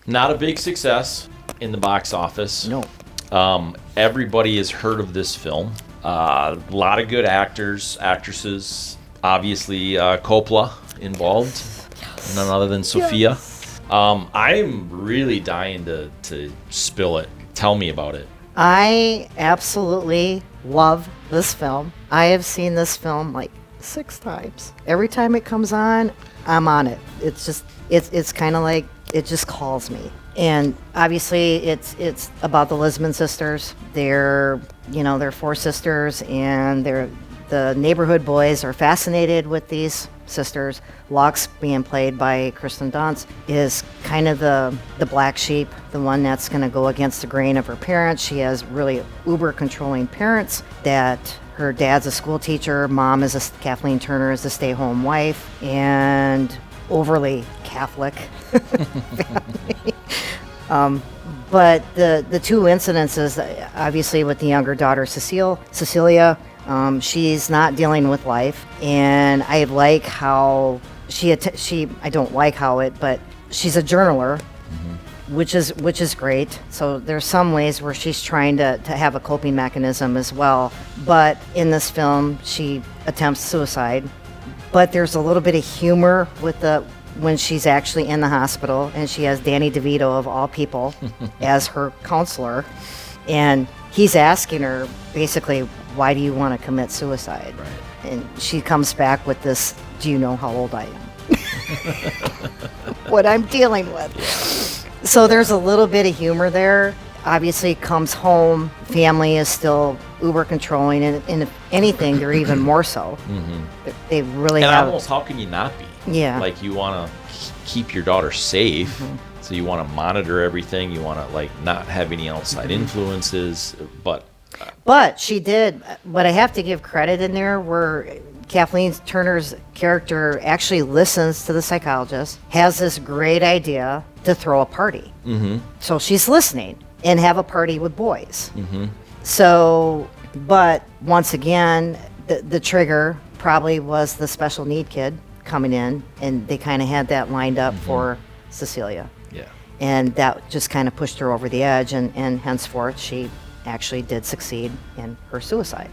Not a big success in the box office. No. Everybody has heard of this film. A lot of good actors, actresses. Obviously, Coppola involved. None other than Sofia. I'm really dying to spill it. Tell me about it. I absolutely love this film. I have seen this film like 6 times. Every time it comes on, I'm on it. It's kind of like it just calls me. And obviously, it's about the Lisbon sisters. They're 4 sisters, and the neighborhood boys are fascinated with these sisters. Lux, being played by Kirsten Dunst, is kind of the black sheep, the one that's going to go against the grain of her parents. She has really uber controlling parents. That her dad's a school teacher, mom is Kathleen Turner is a stay-home wife, and overly Catholic family. But the 2 incidences, obviously, with the younger daughter Cecilia, she's not dealing with life, and I like how I don't like how but she's a journaler, which is great. So there's some ways where she's trying to have a coping mechanism as well. But in this film, she attempts suicide. But there's a little bit of humor with when she's actually in the hospital, and she has Danny DeVito, of all people, as her counselor. And he's asking her, basically, why do you want to commit suicide? Right. And she comes back with this, do you know how old I am? What I'm dealing with. So there's a little bit of humor there. Obviously, comes home, family is still uber controlling, and if anything, they're even more so. Mm-hmm. They really and have. Almost, how can you not be? Yeah. Like, you want to keep your daughter safe, so you want to monitor everything. You want to not have any outside influences, But she did. But I have to give credit in there where Kathleen Turner's character actually listens to the psychologist, has this great idea to throw a party. Mm-hmm. So she's listening and have a party with boys. Mm-hmm. So, but once again, the trigger probably was the special need kid coming in, and they kind of had that lined up for Cecilia. Yeah. And that just kind of pushed her over the edge, and henceforth she actually did succeed in her suicide.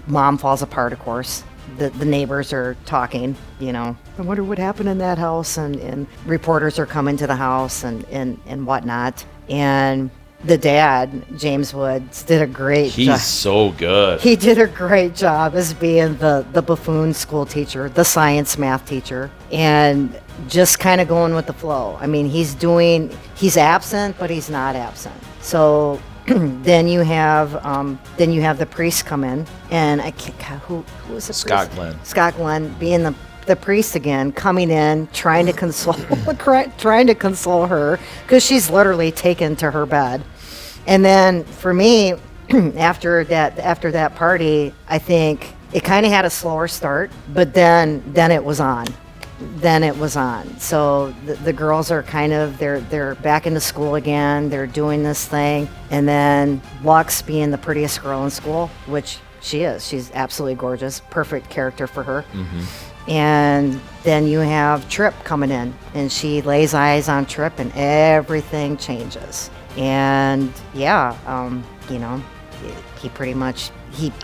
Mom falls apart, of course. The neighbors are talking, I wonder what happened in that house, and reporters are coming to the house and whatnot. And the dad, James Woods, did a great job. He's so good. He did a great job as being the buffoon school teacher, the science math teacher, and just kind of going with the flow. I mean, he's absent, but he's not absent. So then you have the priest come in, and I can't, who was the Scott priest? Glenn. Scott Glenn being the priest again, coming in, trying to console her, because she's literally taken to her bed. And then for me, after that party, I think it kind of had a slower start, but then it was on. So the girls are they're back into school again. They're doing this thing, and then Lux, being the prettiest girl in school, which she is. She's absolutely gorgeous, perfect character for her. Mm-hmm. And then you have Tripp coming in, and she lays eyes on Tripp, and everything changes. And he pretty much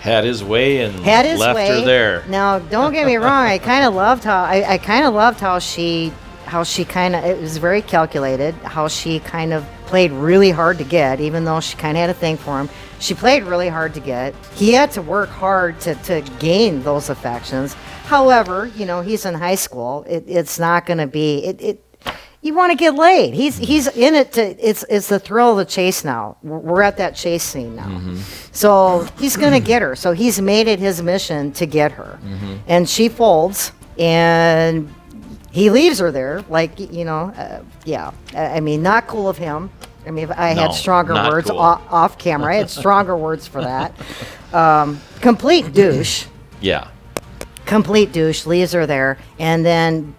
had his way and left her there. Now, don't get me wrong. I kind of loved how she kind of, it was very calculated, how she kind of played really hard to get, even though she kind of had a thing for him. She played really hard to get. He had to work hard to gain those affections. However, he's in high school. It's not going to be, you want to get laid. He's in it it's the thrill of the chase now. We're at that chase scene now. Mm-hmm. So he's going to get her. So he's made it his mission to get her. Mm-hmm. And she folds, and he leaves her there. I mean, not cool of him. I mean, if I had stronger words cool. off camera. I had stronger words for that. Complete douche. Yeah. Complete douche, leaves her there. And then,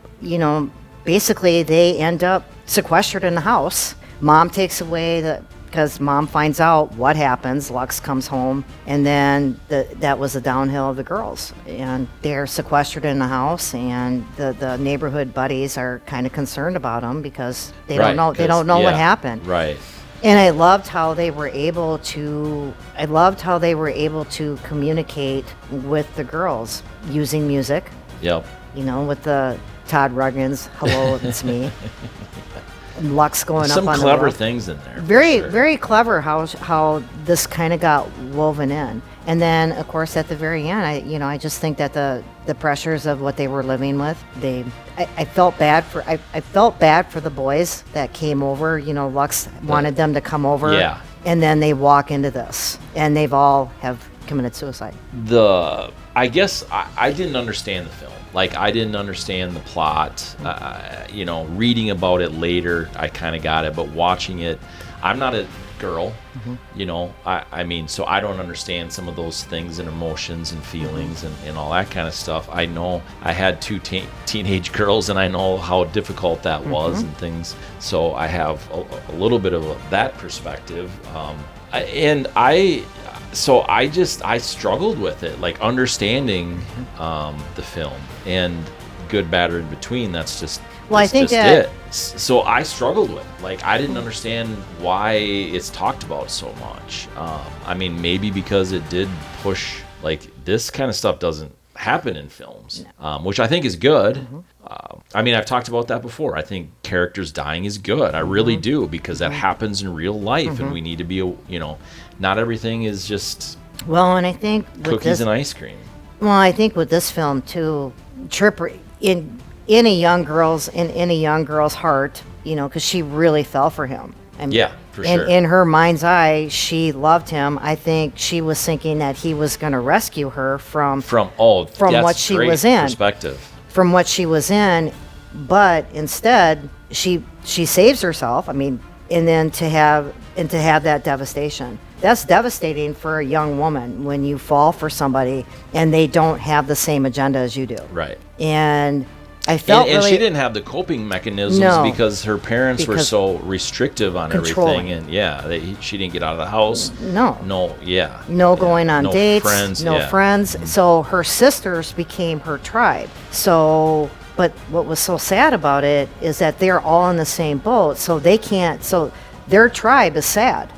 basically they end up sequestered in the house. Mom takes away because mom finds out what happens. Lux comes home, and then that was the downhill of the girls, and they're sequestered in the house, and the neighborhood buddies are kind of concerned about them because they don't know what happened. Right. And I loved how they were able to communicate with the girls using music. Yep. With the Todd Rundgren's "Hello, It's Me." And Lux going Some up on clever the roof. things in there. Very clever how this kind of got woven in. And then of course at the very end, I just think that the pressures of what they were living with, I felt bad for the boys that came over. Lux wanted them to come over. Yeah. And then they walk into this, and they've all have committed suicide. I guess I didn't understand the film. Like, I didn't understand the plot. Reading about it later, I kind of got it. But watching it, I'm not a girl. So I don't understand some of those things and emotions and feelings and all that kind of stuff. I know I had two teenage girls, and I know how difficult that was and things. So I have a little bit of that perspective. I struggled with it, like understanding the film, and good, bad, or in between. That's just I think that it. So I struggled with it. Like, I didn't understand why it's talked about so much. Maybe because it did push, like, this kind of stuff doesn't happen in films, which I think is good. I've talked about that before. I think characters dying is good. I really do, because that happens in real life, and we need to be, not everything is just and I think cookies and ice cream. Well, I think with this film too, in a young girl's heart, because she really fell for him. For sure. In her mind's eye, she loved him. I think she was thinking that he was going to rescue her from what she was in. Perspective. From what she was in, but instead she saves herself. And then to have that devastation. That's devastating for a young woman when you fall for somebody and they don't have the same agenda as you do. Right. And I felt and she didn't have the coping mechanisms because her parents were so restrictive on controlling. everything, and she didn't get out of the house. No going on no dates, friends, no friends. So her sisters became her tribe. But what was so sad about it is that they're all in the same boat, so they can't. So their tribe is sad.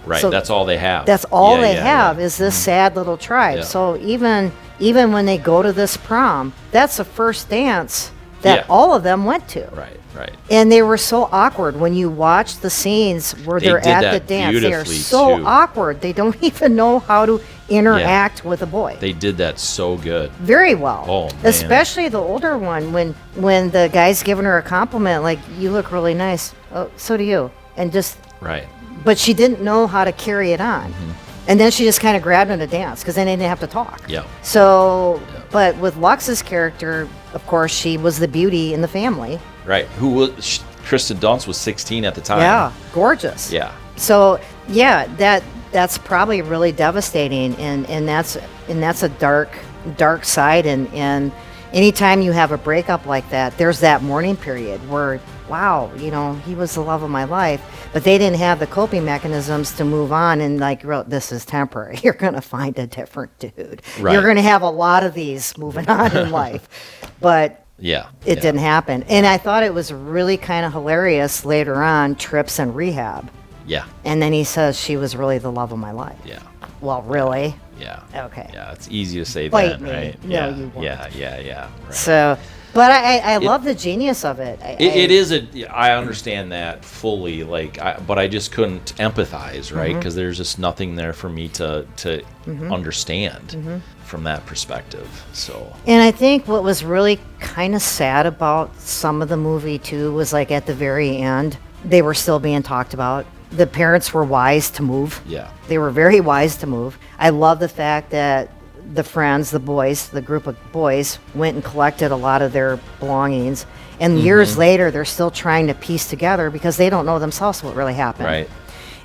Right. So that's all they have. That's all they have is this sad little tribe. Yeah. So even when they go to this prom, that's the first dance that all of them went to. Right. And they were so awkward. When you watch the scenes where they're at the dance, they are so awkward. They don't even know how to interact with a boy. They did that so good. Very well. Oh, man. Especially the older one, when the guy's giving her a compliment, like, you look really nice. Oh, so do you. And just... Right. But she didn't know how to carry it on. And then she just kind of grabbed him to dance because then they didn't have to talk. Yeah. So, but with Lux's character, of course, she was the beauty in the family. Right. Kristen Dunst was 16 at the time. Yeah, gorgeous. Yeah. So, that's probably really devastating, and that's a dark side. And anytime you have a breakup like that, there's that mourning period where, wow, he was the love of my life. But they didn't have the coping mechanisms to move on and this is temporary. You're going to find a different dude. Right. You're going to have a lot of these moving on in life. But it didn't happen. And I thought it was really kind of hilarious later on, Trips in rehab. Yeah. And then he says she was really the love of my life. Yeah. Well, really? Yeah. Okay. Yeah, it's easy to say Bite that, me. right? No, you won't. Yeah. Right. So... But I love the genius of it. I understand that fully, but I just couldn't empathize, right? Because there's just nothing there for me to understand from that perspective. So. And I think what was really kind of sad about some of the movie too was at the very end, they were still being talked about. The parents were wise to move. Yeah. They were very wise to move. I love the fact that the friends, the group of boys, went and collected a lot of their belongings. And years later, they're still trying to piece together because they don't know themselves what really happened. Right.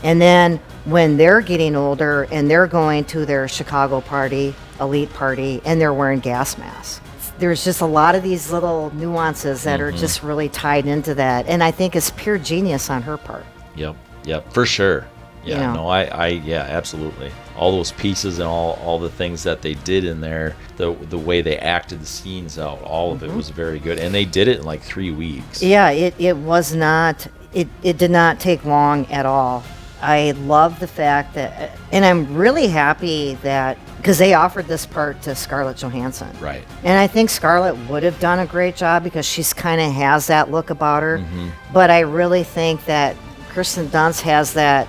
And then when they're getting older and they're going to their Chicago party, elite party, and they're wearing gas masks. There's just a lot of these little nuances that are just really tied into that. And I think it's pure genius on her part. Yep, for sure. Yeah, you know. no, yeah, absolutely. All those pieces and all the things that they did in there, the way they acted the scenes out, all of it was very good. And they did it in like 3 weeks. Yeah, it was not, it did not take long at all. I love the fact that, and I'm really happy that, because they offered this part to Scarlett Johansson. Right. And I think Scarlett would have done a great job because she's kind of has that look about her. Mm-hmm. But I really think that Kirsten Dunst has that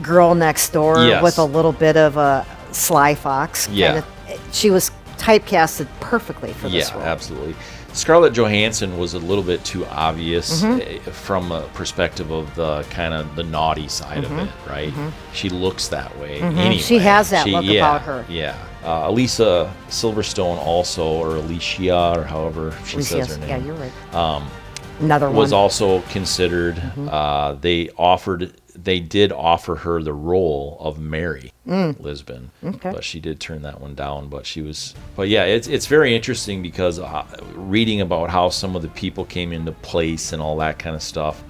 girl next door Yes. with a little bit of a Sly Fox. Yeah. She was typecasted perfectly for this Yeah, role. absolutely. Scarlett Johansson was a little bit too obvious Mm-hmm. from a perspective of the kind of the naughty side of it, right? She looks that way anyway. She has that look yeah, about her. Yeah. Elisa Silverstone also, or Alicia, or however she says her name. Yeah, you're right. Another one. Was also considered. They did offer her the role of Mary Lisbon, but she did turn that one down. But yeah, it's very interesting because reading about how some of the people came into place and all that kind of stuff.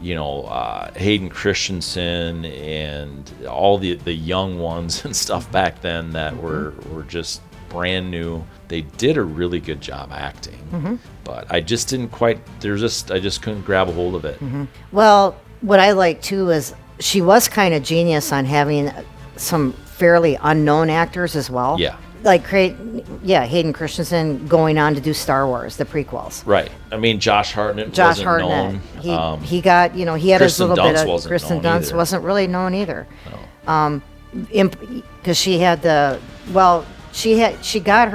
Hayden Christensen and all the young ones and stuff back then that were just brand new. They did a really good job acting, but I just didn't quite. I just couldn't grab a hold of it. Well, what I like too is she was kind of genius on having some fairly unknown actors as well. Yeah. Like Hayden Christensen going on to do Star Wars, the prequels. Right. I mean, Josh Hartnett wasn't known. He got, he had his Kristen little bit Dunst of. wasn't Kristen known Dunst either. wasn't really known either. No. Because she had she got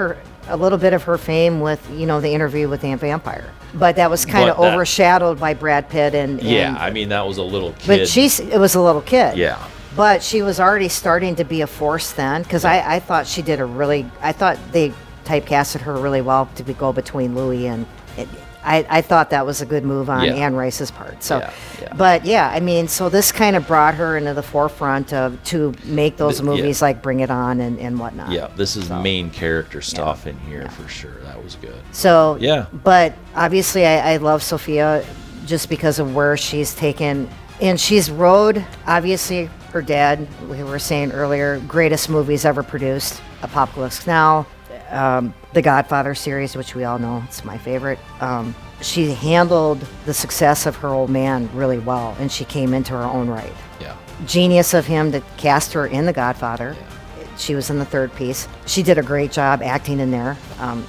a little bit of her fame with, the interview with the vampire. But that was kind of But that- overshadowed by Brad Pitt and Yeah, I mean, that was a little kid. But it was a little kid. Yeah. But she was already starting to be a force then, because I thought she did I thought they typecasted her really well to go between Louis and I thought that was a good move on Anne Rice's part. So, Yeah. But yeah, I mean, so this kind of brought her into the forefront to make those movies like Bring It On and whatnot. Yeah, this is main character stuff in here for sure. That was good. So, Yeah. But obviously I love Sofia just because of where she's taken, and she's rode, obviously, her dad, we were saying earlier, greatest movies ever produced, Apocalypse Now, the Godfather series, which we all know, it's my favorite. She handled the success of her old man really well, and she came into her own right. Yeah. Genius of him to cast her in The Godfather. Yeah. She was in the third piece. She did a great job acting in there,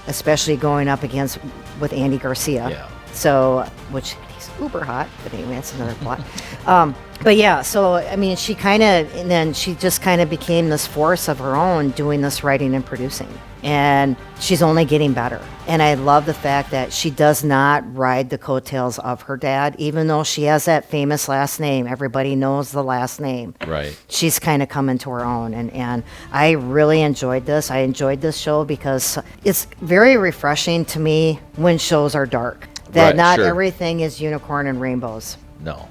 especially going up with Andy Garcia. Yeah. So, which he's uber hot, but anyway, that's another plot. But yeah, so I mean, and then she just kind of became this force of her own, doing this writing and producing. And she's only getting better. And I love the fact that she does not ride the coattails of her dad, even though she has that famous last name. Everybody knows the last name. Right. She's kind of coming to her own. And I really enjoyed this. I enjoyed this show because it's very refreshing to me when shows are dark. That Right, not sure. everything is unicorn and rainbows. No.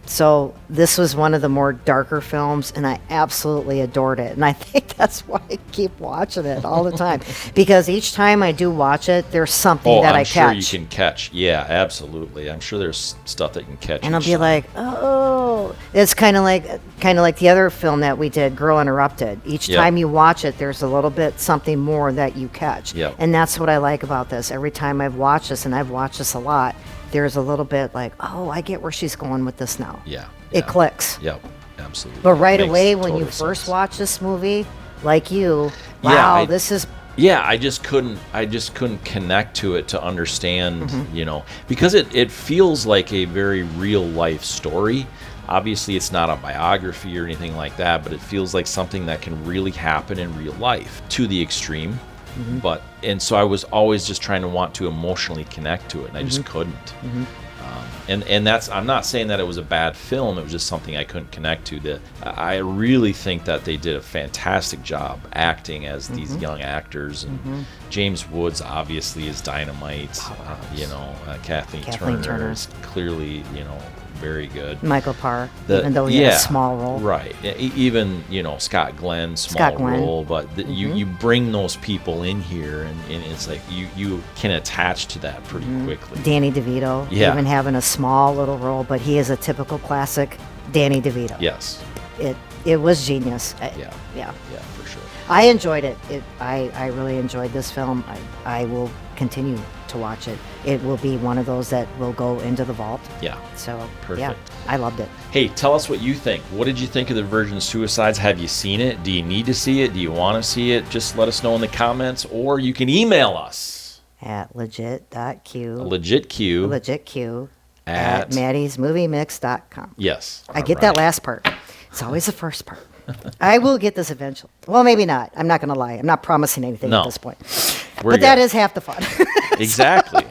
So this was one of the more darker films, and I absolutely adored it. And I think that's why I keep watching it all the time, because each time I do watch it, there's something that I'm I sure catch. you can catch. Yeah, absolutely. I'm sure there's stuff that you can catch. And I'll each be time. like, oh, it's kind of like the other film that we did, Girl Interrupted. Each Yep. time you watch it, there's a little bit something more that you catch. Yep. And that's what I like about this. Every time I've watched this, and I've watched this a lot, there's a little bit like, oh, I get where she's going with this now. Yeah. It clicks. Yep. Absolutely. But right Makes away, when total you first sense. watch this movie, like you, Yeah, wow, this is Yeah, I just couldn't connect to it to understand, because it feels like a very real life story. Obviously, it's not a biography or anything like that, but it feels like something that can really happen in real life to the extreme. And so I was always just trying to want to emotionally connect to it, and I just couldn't. And that's, I'm not saying that it was a bad film, it was just something I couldn't connect to. That I really think that they did a fantastic job acting as these young actors, and James Woods obviously is dynamite. Kathleen Turner is clearly, very good. Michael Parr, even though he had a small role. Right. Even, Scott Glenn, small role, but you bring those people in here, and it's like you can attach to that pretty quickly. Danny DeVito, Yeah. even having a small little role, but he is a typical classic Danny DeVito. Yes. it was genius. Yeah. Yeah. Yeah, for sure. I enjoyed it. I really enjoyed this film. I will continue to watch it. It will be one of those that will go into the vault. Yeah. So, Perfect. yeah, I loved it. Hey, tell us what you think. What did you think of the Virgin Suicides? Have you seen it? Do you need to see it? Do you want to see it? Just let us know in the comments, or you can email us At legit.q. LegitQ. LegitQ. At Maddie'sMovieMix.com. Yes. I get that last part. It's always the first part. I will get this eventually. Well, maybe not. I'm not going to lie. I'm not promising anything No. at this point. We're But that good. is half the fun. Exactly.